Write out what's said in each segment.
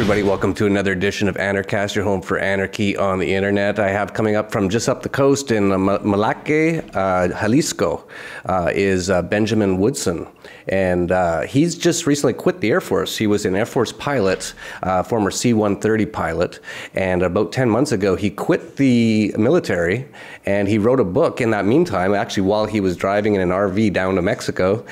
everybody. Welcome to another edition of Anarchast, your home for anarchy on the internet. I have coming up from just up the coast in Malacca, Jalisco, is Benjamin Woodason. And he's just recently quit the Air Force. He was an Air Force pilot, former C-130 pilot. And about 10 months ago, he quit the military and he wrote a book in that meantime, actually while he was driving in an RV down to Mexico,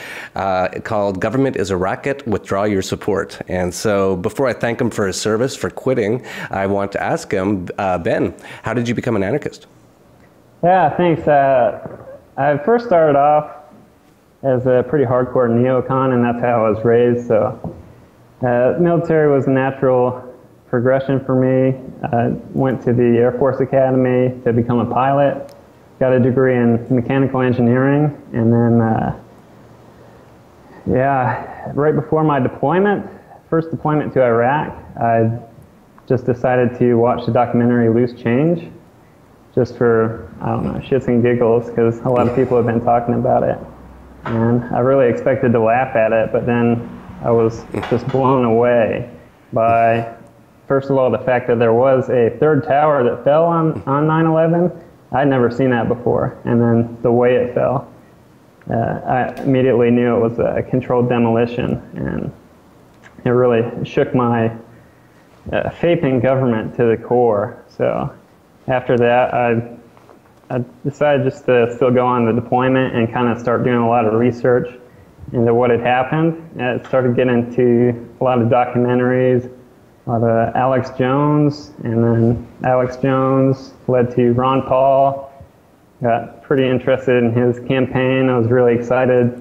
called Government is a Racket, Withdraw Your Support. And so before I thank him for his service, for quitting, I want to ask him, Ben, how did you become an anarchist? Yeah, thanks. I first started off as a pretty hardcore neocon, and that's how I was raised. So military was a natural progression for me. I went to the Air Force Academy to become a pilot, got a degree in mechanical engineering, and then, yeah, right before my deployment, first deployment to Iraq, I just decided to watch the documentary Loose Change, just for, I don't know, shits and giggles, because a lot of people have been talking about it. And I really expected to laugh at it, but then I was just blown away by, first of all, the fact that there was a third tower that fell on 9/11. I'd never seen that before. And then the way it fell, I immediately knew it was a controlled demolition. And it really shook my faith in government to the core. So after that, I decided just to still go on the deployment and kind of start doing a lot of research into what had happened. I started getting into a lot of documentaries, a lot of Alex Jones, and then Alex Jones led to Ron Paul. Got pretty interested in his campaign. I was really excited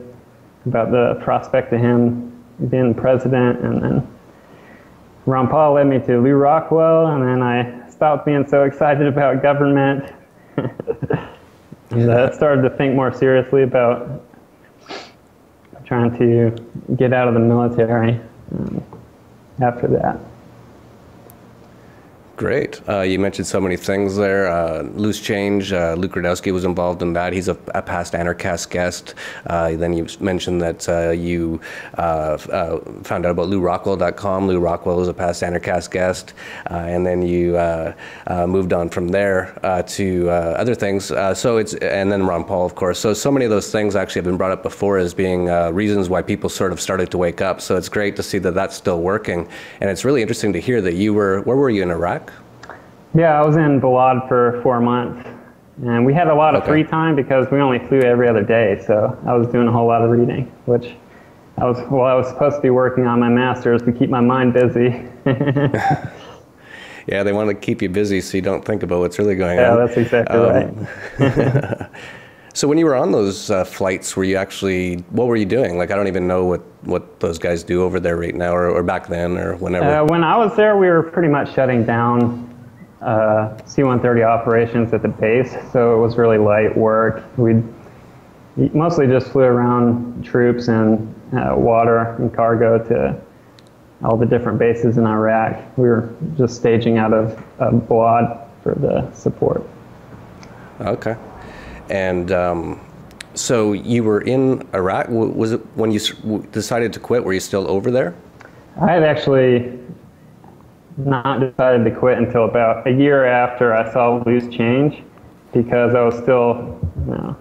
about the prospect of him being president, and then Ron Paul led me to Lew Rockwell, and then I stopped being so excited about government. And I started to think more seriously about trying to get out of the military after that. Great. You mentioned so many things there. Loose Change, Luke Rudowski was involved in that. He's a past Anarchast guest. Then you mentioned that you found out about LewRockwell.com. Lew Rockwell is a past Anarchast guest. And then you moved on from there to other things. And then Ron Paul, of course. So many of those things actually have been brought up before as being reasons why people sort of started to wake up. So it's great to see that that's still working. And it's really interesting to hear that you were, where were you in Iraq? Yeah, I was in Balad for 4 months, and we had a lot of free time because we only flew every other day, so I was doing a whole lot of reading, which I was supposed to be working on my master's to keep my mind busy. Yeah, they want to keep you busy so you don't think about what's really going on. Yeah, that's exactly right. So when you were on those flights, were you actually, what were you doing? Like, I don't even know what those guys do over there right now, or back then, or whenever. When I was there, we were pretty much shutting down C-130 operations at the base, so it was really light work. We mostly just flew around troops and water and cargo to all the different bases in Iraq. We were just staging out of Balad for the support. Okay. And so you were in Iraq. Was it when you decided to quit, were you still over there? I had actually not decided to quit until about a year after I saw Loose Change, because I was still, you know,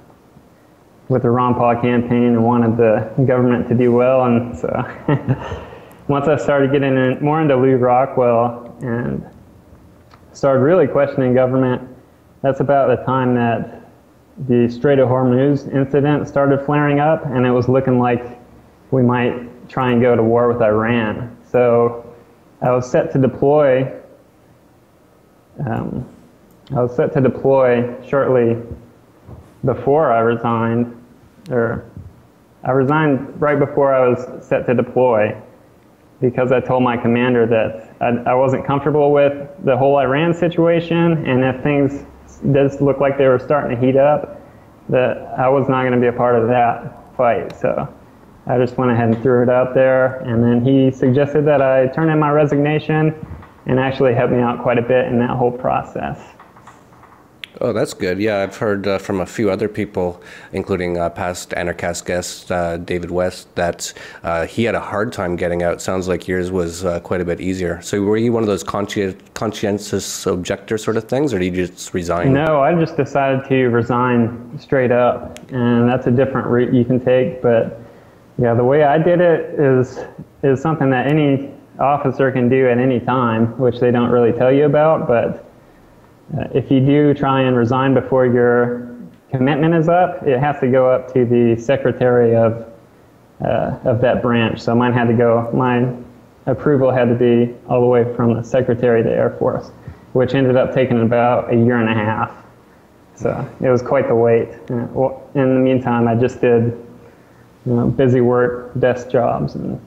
with the Ron Paul campaign and wanted the government to do well. And so once I started getting more into Lew Rockwell and started really questioning government, that's about the time that the Strait of Hormuz incident started flaring up, and it was looking like we might try and go to war with Iran. So I was set to deploy. Shortly before I resigned, or I resigned right before I was set to deploy, because I told my commander that I wasn't comfortable with the whole Iran situation, and if things does look like they were starting to heat up, that I was not going to be a part of that fight. So I just went ahead and threw it out there, and then he suggested that I turn in my resignation, and actually helped me out quite a bit in that whole process. Oh, that's good. Yeah, I've heard from a few other people, including past Anarchast guest David West, that he had a hard time getting out. Sounds like yours was quite a bit easier. So were you one of those conscientious objector sort of things, or did you just resign? No, I just decided to resign straight up, and that's a different route you can take. But yeah, the way I did it is something that any officer can do at any time, which they don't really tell you about, but if you do try and resign before your commitment is up, it has to go up to the secretary of that branch. So mine had to go, my approval had to be all the way from the secretary of the Air Force, which ended up taking about a year and a half. So it was quite the wait. Well, in the meantime, I just did busy work, desk jobs, and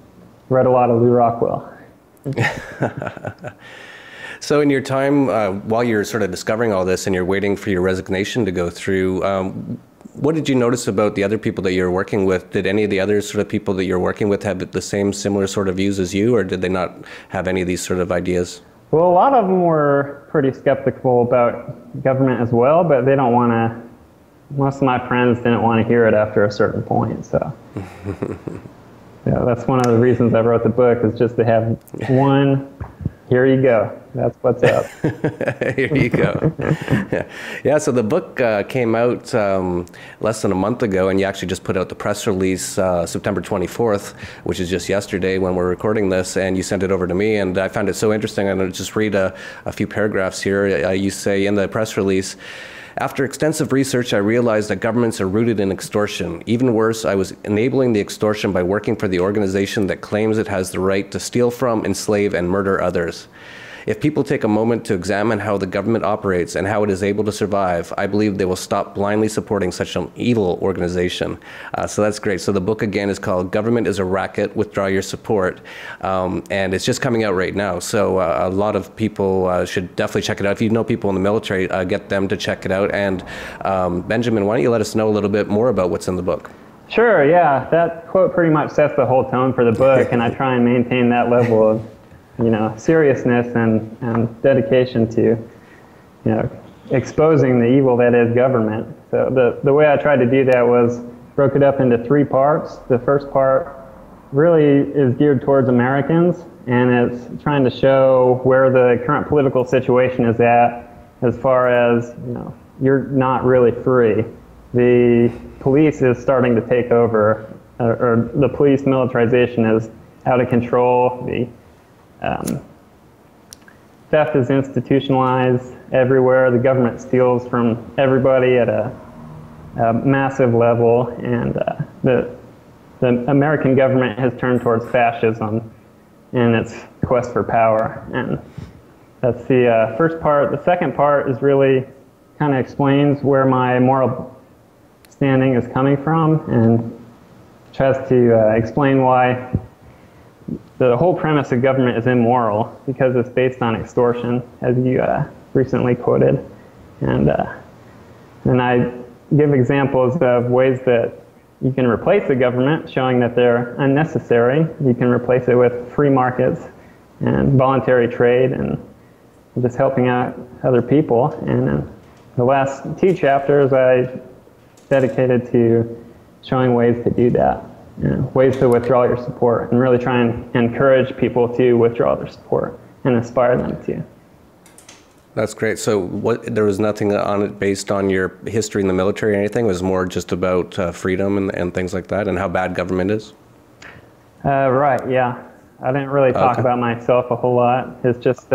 read a lot of Lew Rockwell. So in your time, while you're sort of discovering all this and you're waiting for your resignation to go through, what did you notice about the other people that you're working with? Did any of the other sort of people that you're working with have the same similar sort of views as you, or did they not have any of these sort of ideas? Well, a lot of them were pretty skeptical about government as well, but they don't want to, most of my friends didn't want to hear it after a certain point, so. Yeah, that's one of the reasons I wrote the book, is just to have one, here you go. That's what's up. Here you go. Yeah, so the book came out less than a month ago, and you actually just put out the press release September 24th, which is just yesterday when we're recording this, and you sent it over to me, and I found it so interesting. I'm going to just read a few paragraphs here. You say in the press release, "After extensive research, I realized that governments are rooted in extortion. Even worse, I was enabling the extortion by working for the organization that claims it has the right to steal from, enslave, and murder others. If people take a moment to examine how the government operates and how it is able to survive, I believe they will stop blindly supporting such an evil organization." So that's great. So the book again is called "Government is a Racket, Withdraw Your Support." And it's just coming out right now. So a lot of people should definitely check it out. If you know people in the military, get them to check it out. And Benjamin, why don't you let us know a little bit more about what's in the book? Sure, yeah. That quote pretty much sets the whole tone for the book, and I try and maintain that level of seriousness and dedication to, exposing the evil that is government. So the way I tried to do that was broke it up into 3 parts. The first part really is geared towards Americans, and it's trying to show where the current political situation is at as far as, you're not really free. The police is starting to take over, or the police militarization is out of control. The theft is institutionalized everywhere. The government steals from everybody at a massive level, and the American government has turned towards fascism in its quest for power. And that's the first part. The second part is really kind of explains where my moral standing is coming from, and tries to explain why the whole premise of government is immoral, because it's based on extortion, as you recently quoted. And I give examples of ways that you can replace the government, showing that they're unnecessary. You can replace it with free markets and voluntary trade and just helping out other people. And the last 2 chapters I dedicated to showing ways to do that. Ways to withdraw your support, and really try and encourage people to withdraw their support and inspire them to. That's great. So there was nothing on it based on your history in the military or anything? It was more just about freedom and things like that, and how bad government is? Right, yeah. I didn't really talk about myself a whole lot. It's just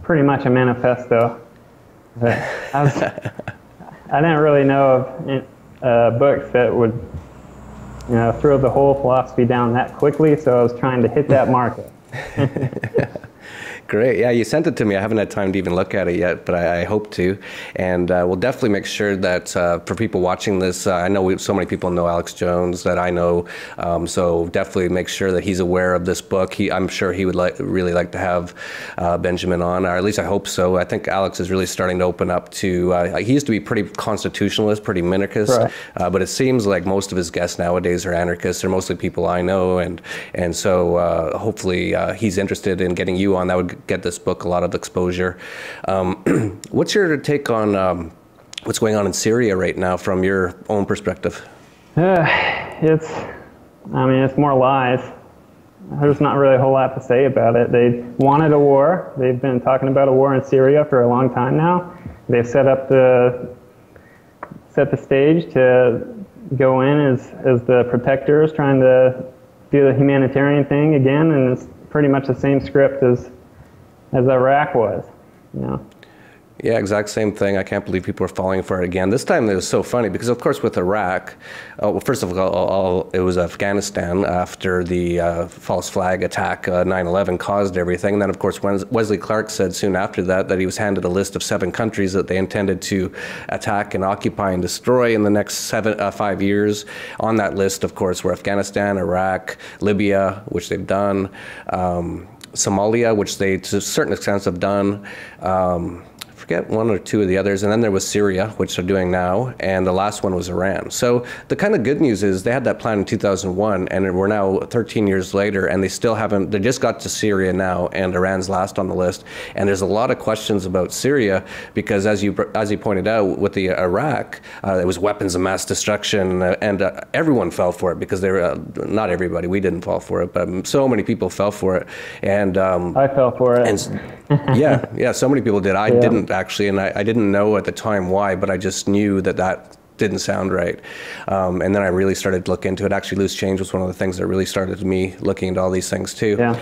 pretty much a manifesto. I didn't really know of books that would throw the whole philosophy down that quickly, so I was trying to hit that market. Great. Yeah, you sent it to me. I haven't had time to even look at it yet, but I hope to. And we'll definitely make sure that for people watching this, I know so many people know Alex Jones that I know, so definitely make sure that he's aware of this book. I'm sure he would really like to have Benjamin on, or at least I hope so. I think Alex is really starting to open up to, he used to be pretty constitutionalist, pretty minarchist, right. But it seems like most of his guests nowadays are anarchists. They're mostly people I know, and so hopefully he's interested in getting you on. That would get this book a lot of exposure. What's your take on what's going on in Syria right now from your own perspective? It's more lies. There's not really a whole lot to say about it. They wanted a war. They've been talking about a war in Syria for a long time now. They've set the stage to go in as the protectors, trying to do the humanitarian thing again, and it's pretty much the same script as Iraq was, you know. Yeah, exact same thing. I can't believe people are falling for it again. This time it was so funny because, of course, with Iraq, well, first of all, it was Afghanistan after the false flag attack, 9/11 caused everything. And then, of course, Wesley Clark said soon after that he was handed a list of 7 countries that they intended to attack and occupy and destroy in the next 5 years. On that list, of course, were Afghanistan, Iraq, Libya, which they've done, Somalia, which they to a certain extent have done. Forget 1 or 2 of the others, and then there was Syria, which they're doing now, and the last one was Iran. So the kind of good news is they had that plan in 2001, and we're now 13 years later, and they still haven't, they just got to Syria now, and Iran's last on the list. And there's a lot of questions about Syria, because as you pointed out, with the Iraq, it was weapons of mass destruction, and everyone fell for it, because they were, not everybody, we didn't fall for it, but so many people fell for it. And I fell for it. And, yeah, so many people did. I didn't actually, and I didn't know at the time why, but I just knew that didn't sound right. And then I really started to look into it. Actually, Loose Change was one of the things that really started me looking into all these things too. Yeah.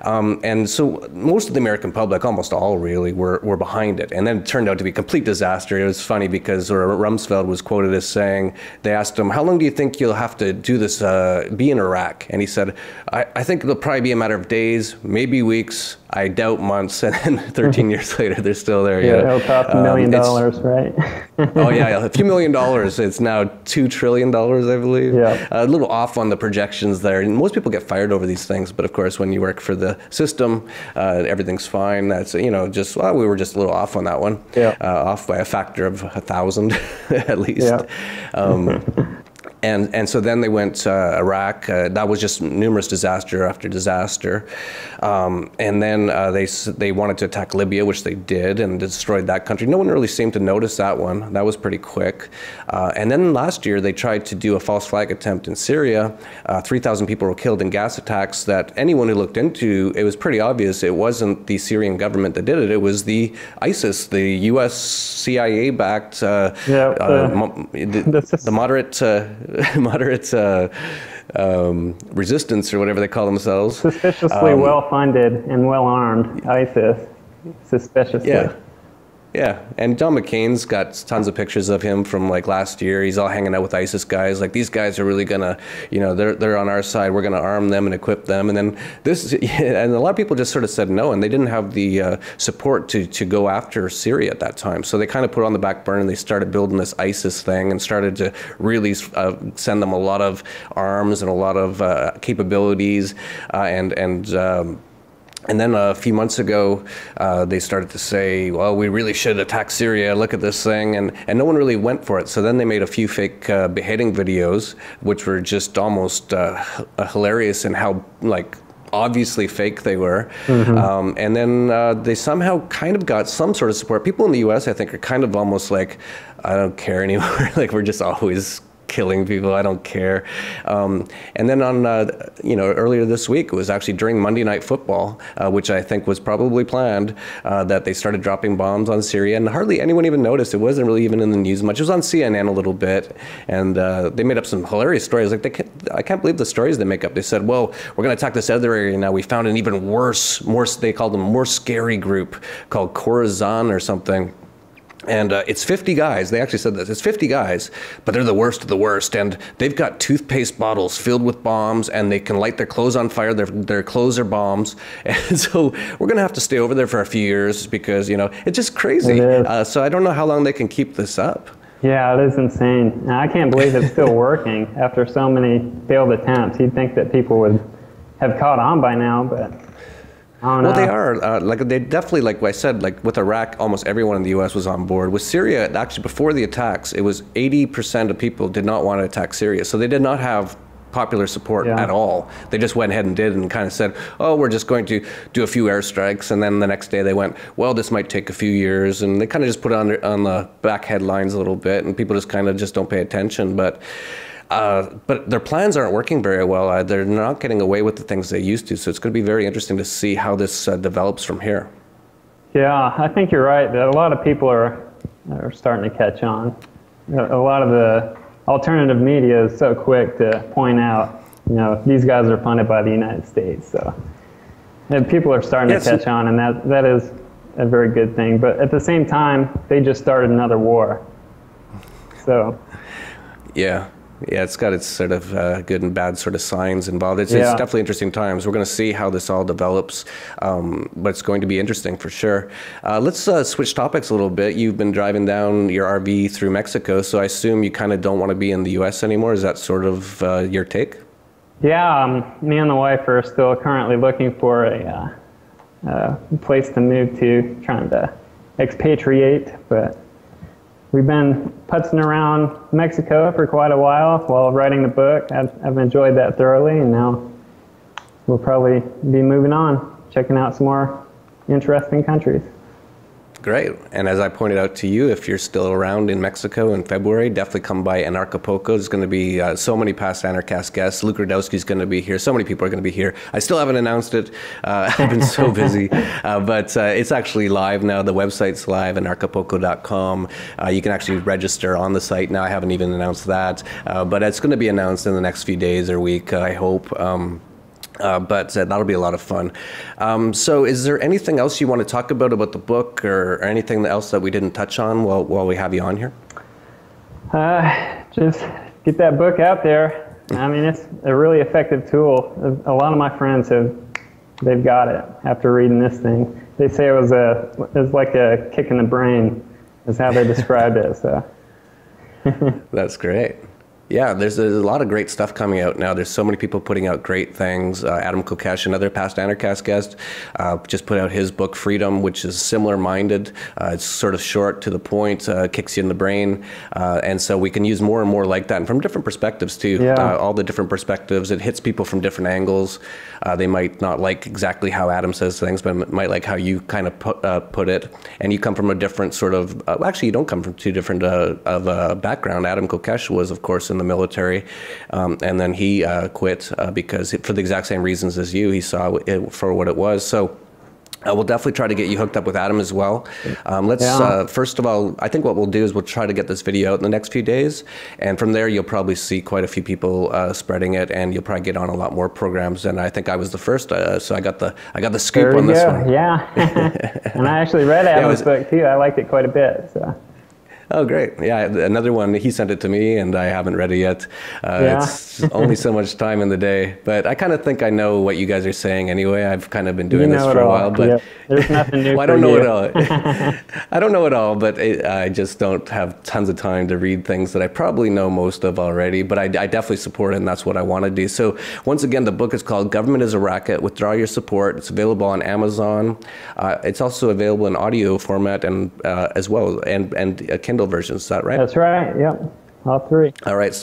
And so most of the American public, almost all really, were behind it. And then it turned out to be a complete disaster. It was funny because Rumsfeld was quoted as saying, they asked him, how long do you think you'll have to do this, be in Iraq? And he said, I think it'll probably be a matter of days, maybe weeks. I doubt months, and then 13 years later, they're still there. Yeah, it'll cost $1 million, right? Oh yeah, a few $1 million. It's now $2 trillion, I believe. Yeah. A little off on the projections there. And most people get fired over these things, but of course, when you work for the system, everything's fine. That's we were just a little off on that one. Yeah. Off by a factor of 1,000 at least. Yeah. And so then they went to Iraq. That was just numerous disaster after disaster. And then they wanted to attack Libya, which they did, and destroyed that country. No one really seemed to notice that one. That was pretty quick. And then last year, they tried to do a false flag attempt in Syria. 3,000 people were killed in gas attacks that anyone who looked into, it was pretty obvious it wasn't the Syrian government that did it. It was the ISIS, the U.S. CIA-backed, the moderate resistance, or whatever they call themselves. Suspiciously well-funded and well-armed ISIS. Suspiciously. Yeah, and John McCain's got tons of pictures of him from like last year. He's all hanging out with ISIS guys. Like, these guys are really gonna, they're on our side. We're gonna arm them and equip them. And then and a lot of people just sort of said no, and they didn't have the support to go after Syria at that time. So they kind of put it on the back burner, and they started building this ISIS thing and started to really send them a lot of arms and a lot of capabilities, and then a few months ago, they started to say, well, we really should attack Syria, look at this thing, and no one really went for it. So then they made a few fake beheading videos, which were just almost hilarious in how, like, obviously fake they were. Mm-hmm. And then they somehow kind of got some sort of support. People in the US, I think, are kind of almost like, I don't care anymore. Like, we're just always killing people, I don't care. And then on, earlier this week, it was actually during Monday Night Football, which I think was probably planned, that they started dropping bombs on Syria, and hardly anyone even noticed. It wasn't really even in the news much. It was on CNN a little bit, and they made up some hilarious stories. Like, I can't believe the stories they make up. They said, well, we're going to attack this other area now. We found an even worse, they called them more scary group called Khorasan or something. And it's 50 guys. They actually said this. It's 50 guys, but they're the worst of the worst. And they've got toothpaste bottles filled with bombs, and they can light their clothes on fire. Their clothes are bombs. And so we're going to have to stay over there for a few years because, it's just crazy. So I don't know how long they can keep this up. Yeah, it is insane. I can't believe it's still working after so many failed attempts. You'd think that people would have caught on by now, but... Well, they are. They definitely, like I said, like with Iraq, almost everyone in the U.S. was on board. With Syria, actually, before the attacks, it was 80% of people did not want to attack Syria. So they did not have popular support at all. They just went ahead and did and kind of said, oh, we're just going to do a few airstrikes, and then the next day they went, well, this might take a few years, and they kind of just put it on the back headlines a little bit, and people just kind of just don't pay attention. But their plans aren't working very well. They're not getting away with the things they used to, so it's going to be very interesting to see how this develops from here. Yeah, I think you're right that a lot of people are starting to catch on. A lot of the alternative media is so quick to point out, you know, these guys are funded by the United States. So and people are starting to catch on, and that is a very good thing. But at the same time, they just started another war. So yeah. Yeah, it's got its sort of good and bad sort of signs involved. It's definitely interesting times. We're going to see how this all develops, but it's going to be interesting for sure. Let's switch topics a little bit. You've been driving down your RV through Mexico, so I assume you kind of don't want to be in the U.S. anymore. Is that sort of your take? Yeah, me and the wife are still currently looking for a place to move to, trying to expatriate, but we've been putzing around Mexico for quite a while writing the book. I've enjoyed that thoroughly, and now we'll probably be moving on, checking out some more interesting countries. Great. And as I pointed out to you, if you're still around in Mexico in February, definitely come by Anarchapulco. There's going to be so many past Anarchast guests. Luke Radowski's going to be here. So many people are going to be here. I still haven't announced it. I've been so busy. But it's actually live now. The website's live, anarchapulco.com. You can actually register on the site now. I haven't even announced that. But it's going to be announced in the next few days or week, I hope. But that'll be a lot of fun. So is there anything else you want to talk about the book, or anything else that we didn't touch on while we have you on here? Just get that book out there. I mean, it's a really effective tool. A lot of my friends they've got it after reading this thing. They say it was like a kick in the brain, is how they described it. So. That's great. Yeah, there's a lot of great stuff coming out now. There's so many people putting out great things. Adam Kokesh, another past Anarchast guest, just put out his book, Freedom, which is similar-minded. It's sort of short, to the point, kicks you in the brain. And so we can use more and more like that, and from different perspectives, too. Yeah. All the different perspectives. It hits people from different angles. They might not like exactly how Adam says things, but might like how you kind of put it. And you come from a different sort of, actually, you don't come from too different of a background. Adam Kokesh was, of course, in the military, and then he quit because for the exact same reasons as you. He saw it for what it was. So we'll definitely try to get you hooked up with Adam as well. First of all, I think what we'll do is we'll try to get this video out in the next few days, and from there you'll probably see quite a few people spreading it, and you'll probably get on a lot more programs. And I think I was the first, so I got the scoop on this one. Yeah, and I actually read Adam's book too. I liked it quite a bit. So. Oh, great. Yeah, another one, he sent it to me, and I haven't read it yet. It's only so much time in the day. But I kind of think I know what you guys are saying anyway. I've kind of been doing this for a while. But there's nothing new well, I don't know it all. I don't know it all, but I just don't have tons of time to read things that I probably know most of already. But I definitely support it, and that's what I want to do. So once again, the book is called Government is a Racket, Withdraw Your Support. It's available on Amazon. It's also available in audio format and as well, and a Kindle versions. Is that right? That's right. Yep. All three. All right.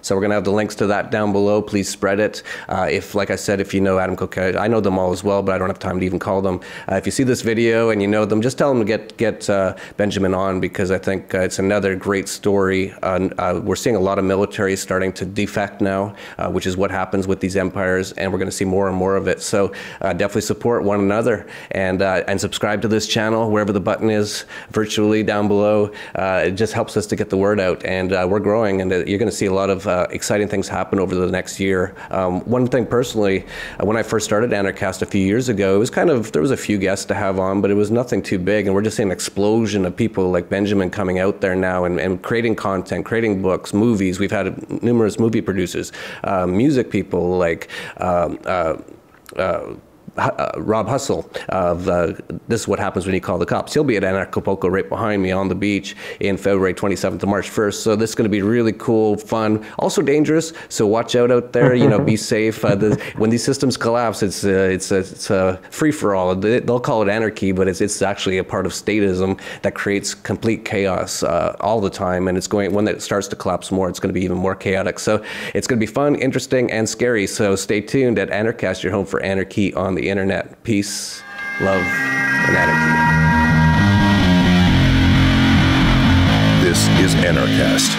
So we're going to have the links to that down below. Please spread it. Like I said, if you know Adam Kokesh, I know them all as well, but I don't have time to even call them. If you see this video and you know them, just tell them to get Benjamin on, because I think it's another great story. We're seeing a lot of militaries starting to defect now, which is what happens with these empires, and we're going to see more and more of it. So definitely support one another, and subscribe to this channel wherever the button is virtually down below. It just helps us to get the word out, and we're growing, and you're going to see a lot of exciting things happen over the next year. One thing personally, when I first started Anarchast a few years ago, it was there was a few guests to have on, but it was nothing too big, and we're just seeing an explosion of people like Benjamin coming out there now and creating content, creating books, movies. We've had numerous movie producers, music people like Rob Hustle of This Is What Happens When You Call the Cops. He'll be at Anarchapulco right behind me on the beach in February 27th to March 1st. So this is going to be really cool, fun, also dangerous. So watch out there. You know, be safe. When these systems collapse, it's a free for all. They'll call it anarchy, but it's actually a part of statism that creates complete chaos all the time. And it's going, when it starts to collapse more, it's going to be even more chaotic. So it's going to be fun, interesting, and scary. So stay tuned at Anarchast, your home for anarchy on the internet. Peace, love, and anarchy. This is Anarchast.